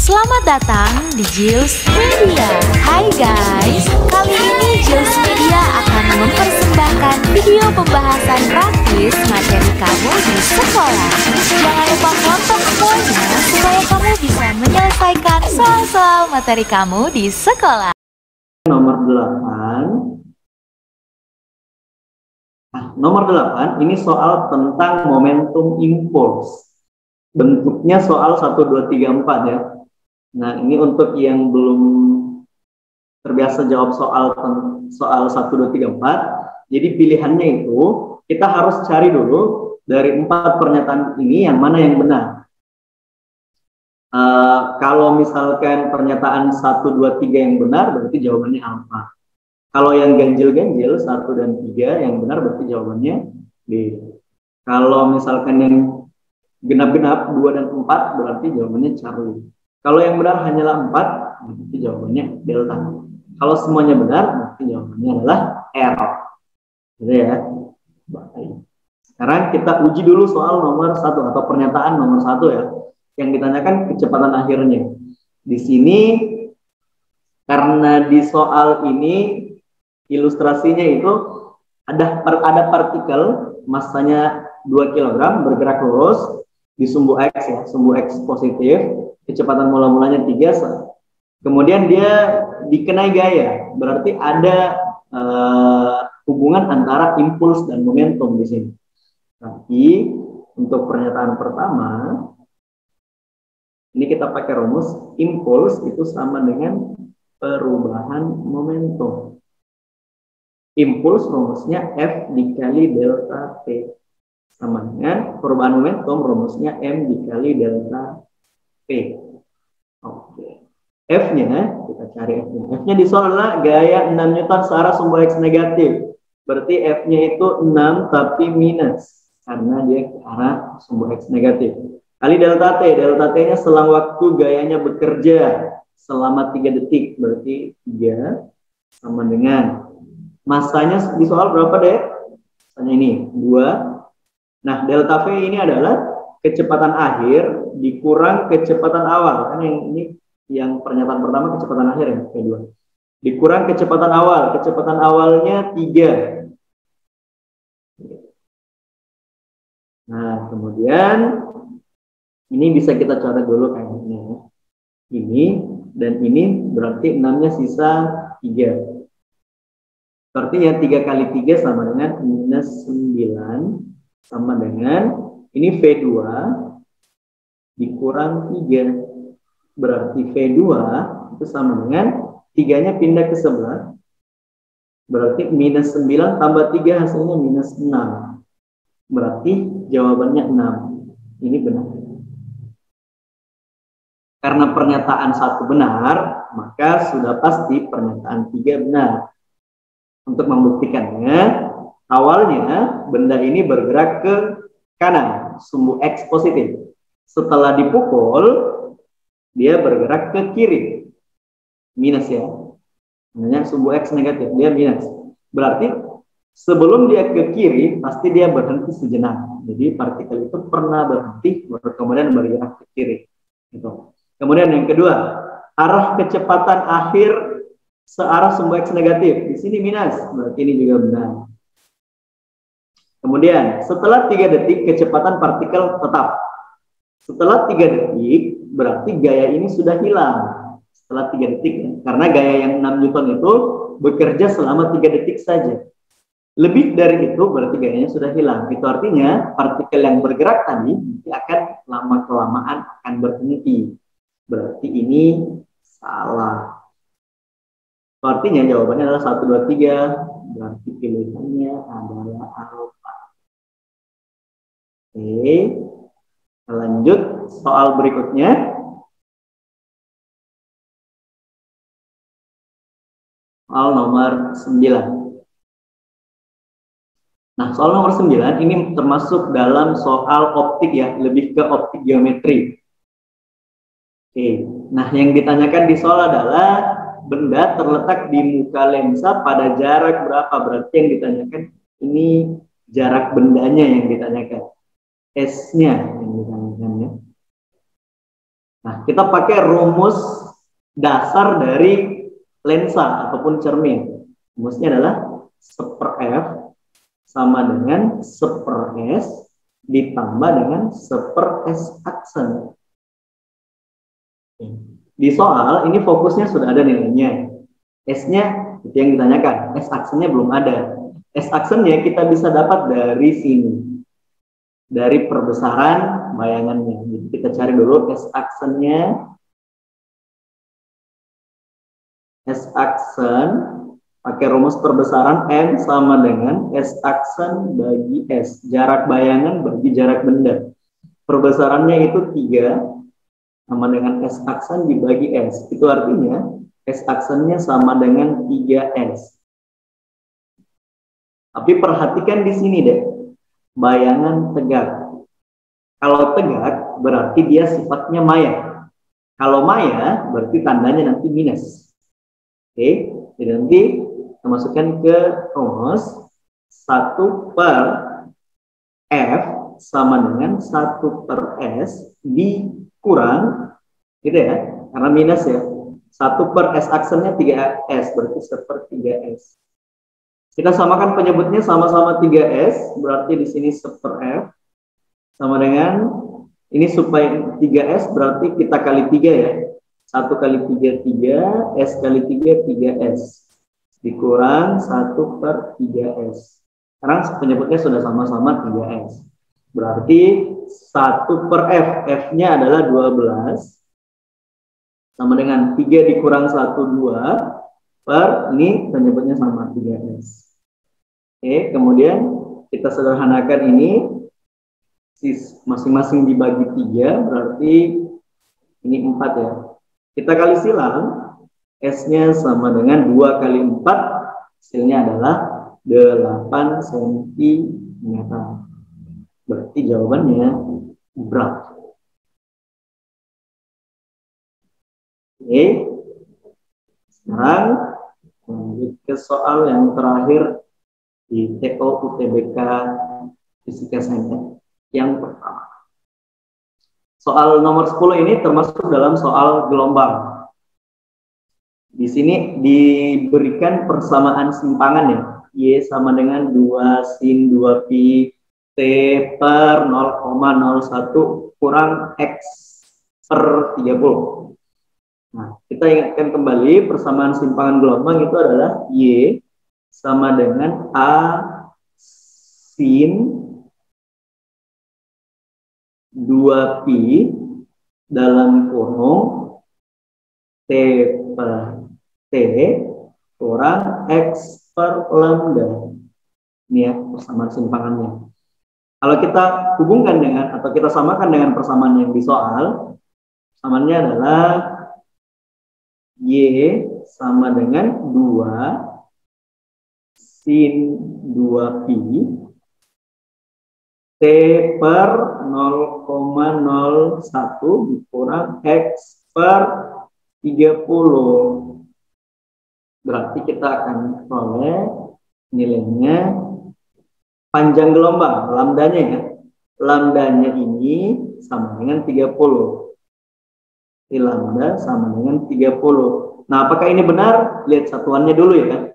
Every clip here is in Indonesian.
Selamat datang di Jils Media. Hai guys, kali ini Jils Media akan mempersembahkan video pembahasan praktis materi kamu di sekolah. Jangan lupa nonton semuanya supaya kamu bisa menyelesaikan soal-soal materi kamu di sekolah. Nomor 8. Nomor 8 ini soal tentang momentum impuls. Bentuknya soal 1, 2, 3, 4 ya. Nah, ini untuk yang belum terbiasa jawab soal 1, 2, 3, 4. Jadi pilihannya itu kita harus cari dulu dari 4 pernyataan ini yang mana yang benar. Kalau misalkan pernyataan 1, 2, 3 yang benar, berarti jawabannya alfa. Kalau yang ganjil-ganjil 1 dan 3 yang benar, berarti jawabannya B. Kalau misalkan yang genap-genap 2 dan 4, berarti jawabannya Charlie. Kalau yang benar hanyalah 4, berarti jawabannya delta. Kalau semuanya benar, berarti jawabannya adalah error. Gitu ya. Baik. Sekarang kita uji dulu soal nomor 1 atau pernyataan nomor 1 ya. Yang ditanyakan kecepatan akhirnya. Di sini karena di soal ini ilustrasinya itu ada partikel masanya 2 kg bergerak lurus di sumbu X ya, sumbu X positif, kecepatan mula-mulanya 3, kemudian dia dikenai gaya, berarti ada hubungan antara impuls dan momentum di sini. Tapi untuk pernyataan pertama, ini kita pakai rumus impuls itu sama dengan perubahan momentum. Impuls rumusnya F dikali delta T sama dengan perubahan momentum rumusnya M dikali delta P. Oke. F-nya kita cari F-nya. F-nya di soal adalah gaya 6 Newton searah sumbu X negatif. Berarti F-nya itu 6 tapi minus karena dia ke arah sumbu X negatif. Kali delta T. Delta T-nya selang waktu gayanya bekerja selama 3 detik. Berarti 3 sama dengan masanya di soal berapa deh? Masanya ini 2. Nah, delta V ini adalah kecepatan akhir dikurang kecepatan awal. Kan ini yang pernyataan pertama kecepatan akhir ya, V2. Dikurang kecepatan awal. Kecepatan awalnya 3. Nah, kemudian ini bisa kita coret dulu kayaknya. Ini dan ini berarti 6-nya sisa 3. Artinya 3 kali 3 sama dengan minus 9 sama dengan ini V2 dikurang 3. Berarti V2 itu sama dengan 3-nya pindah ke sebelah. Berarti minus 9 tambah 3 hasilnya minus 6. Berarti jawabannya 6. Ini benar. Karena pernyataan 1 benar, maka sudah pasti pernyataan 3 benar. Untuk membuktikannya, awalnya benda ini bergerak ke kanan, sumbu X positif. Setelah dipukul, dia bergerak ke kiri, minus ya. Namanya sumbu X negatif, dia minus. Berarti sebelum dia ke kiri, pasti dia berhenti sejenak. Jadi partikel itu pernah berhenti, kemudian bergerak ke kiri. Gitu. Kemudian yang kedua, arah kecepatan akhir searah sumbu X negatif. Di sini minus, berarti ini juga benar. Kemudian, setelah 3 detik kecepatan partikel tetap. Setelah 3 detik, berarti gaya ini sudah hilang. Setelah 3 detik, karena gaya yang 6 Newton itu bekerja selama 3 detik saja. Lebih dari itu, berarti gayanya sudah hilang. Itu artinya, partikel yang bergerak tadi akan lama-kelamaan akan berhenti. Berarti ini salah. Artinya jawabannya adalah 1, 2, 3. Berarti pilihannya adalah alfa. Oke. Lanjut soal berikutnya. Soal nomor 9. Nah, soal nomor 9 ini termasuk dalam soal optik ya, lebih ke optik geometri. Oke. Nah, yang ditanyakan di soal adalah benda terletak di muka lensa pada jarak berapa? Berarti yang ditanyakan ini jarak bendanya yang ditanyakan. S-nya yang ditanyakan ya. Nah, kita pakai rumus dasar dari lensa ataupun cermin. Rumusnya adalah 1/F sama dengan 1/S ditambah dengan 1/S aksen. Di soal ini fokusnya sudah ada nilainya. S-nya itu yang ditanyakan. S aksennya belum ada. S aksennya kita bisa dapat dari sini. Dari perbesaran bayangannya. Jadi kita cari dulu S aksennya. S aksen pakai rumus perbesaran M sama dengan S aksen bagi S. Jarak bayangan bagi jarak benda. Perbesarannya itu 3 sama dengan S aksen dibagi S. Itu artinya S aksennya sama dengan 3S. Tapi perhatikan di sini deh. Bayangan tegak. Kalau tegak berarti dia sifatnya maya. Kalau maya berarti tandanya nanti minus. Oke, jadi nanti kita masukkan ke rumus 1/F sama dengan 1/S dikurang, gitu ya, karena minus ya. 1/S aksennya 3S, berarti 1/3S. Kita samakan penyebutnya sama-sama 3S, berarti di sini 1/F sama dengan ini supaya 3S berarti kita kali 3 ya. 1 kali 3 3, S kali 3 3S dikurang 1/3S. Sekarang penyebutnya sudah sama-sama 3S. Berarti 1/F, F-nya adalah 12 sama dengan 3 dikurang 1 2 per ini penyebutnya sama 3S. Oke, kemudian kita sederhanakan ini masing-masing dibagi 3 berarti ini 4 ya. Kita kali silang, S-nya sama dengan 2 kali 4, hasilnya adalah 8 cm. Berarti jawabannya berapa? Oke. Sekarang lanjut ke soal yang terakhir di TO UTBK Fisika Sains yang pertama. Soal nomor 10 ini termasuk dalam soal gelombang. Di sini diberikan persamaan simpangan ya. Y sama dengan 2 sin 2pi T per 0,01 kurang X per 30. Nah, kita ingatkan kembali persamaan simpangan gelombang itu adalah Y sama dengan A sin 2pi dalam kurung T per T kurang X per lambda. Ini ya persamaan simpangannya. Kalau kita hubungkan dengan atau kita samakan dengan persamaan yang di soal, persamaannya adalah Y sama dengan 2 sin 2pi T per 0,01 dikurang X per 30. Berarti kita akan peroleh nilainya panjang gelombang, lambdanya ya. Lambdanya ini sama dengan 30. Di lambda sama dengan 30. Nah, apakah ini benar? Lihat satuannya dulu ya.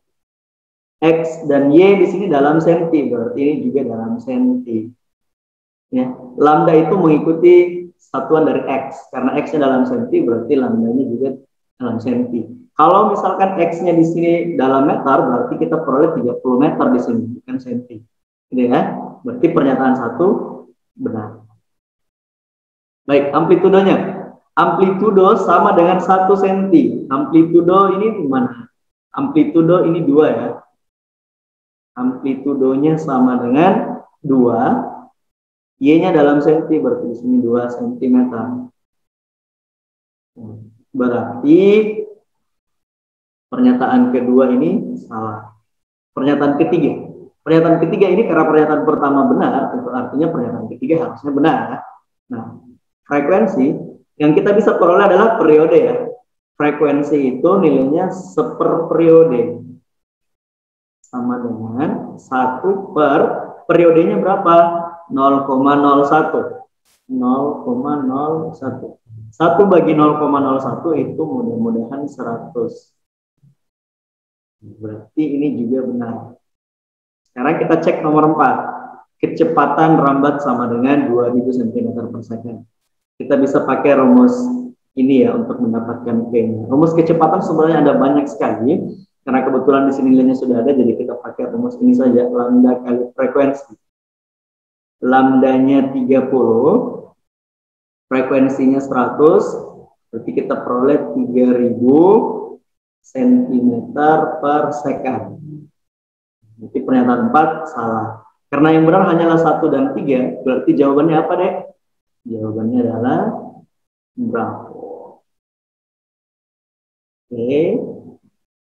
X dan Y di sini dalam senti, berarti ini juga dalam senti. Ya, lambda itu mengikuti satuan dari X. Karena X-nya dalam senti, berarti lambdanya juga dalam senti. Kalau misalkan X-nya di sini dalam meter, berarti kita peroleh 30 meter di sini, bukan senti. Gitu ya. Berarti pernyataan 1 benar. Baik, amplitudenya. Amplitudo sama dengan 1 cm. Amplitudo ini di mana? Amplitudo ini 2 ya. Amplitudonya sama dengan 2. Y-nya dalam senti, berarti di sini 2 cm. Berarti pernyataan kedua ini salah. Pernyataan ketiga. Pernyataan ketiga ini karena pernyataan pertama benar, itu artinya pernyataan ketiga harusnya benar. Nah, frekuensi yang kita bisa peroleh adalah periode ya. Frekuensi itu nilainya 1/periode. Sama dengan 1 per periodenya berapa? 0,01. 0,01. 1 bagi 0,01 itu mudah-mudahan 100. Berarti ini juga benar. Sekarang kita cek nomor 4. Kecepatan rambat sama dengan 2000 cm per second. Kita bisa pakai rumus ini ya untuk mendapatkan P-nya. Rumus kecepatan sebenarnya ada banyak sekali. Karena kebetulan di sini nilainya sudah ada, jadi kita pakai rumus ini saja, lambda kali frekuensi. Lambdanya 30, frekuensinya 100, berarti kita peroleh 3000 cm per second. Berarti pernyataan 4 salah. Karena yang benar hanyalah 1 dan 3, berarti jawabannya apa, Dek? Jawabannya adalah bravo. Oke.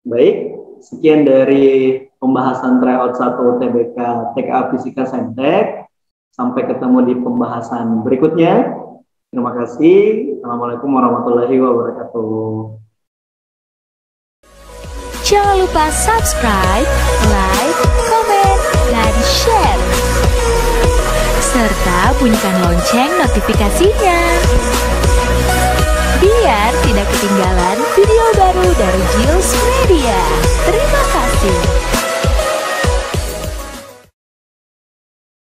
Baik, sekian dari pembahasan tryout 1 TBK TKA Fisika Saintek. Sampai ketemu di pembahasan berikutnya. Terima kasih. Assalamualaikum warahmatullahi wabarakatuh. Jangan lupa subscribe, like, komen, dan share. Serta bunyikan lonceng notifikasinya. Biar tidak ketinggalan video baru dari Jills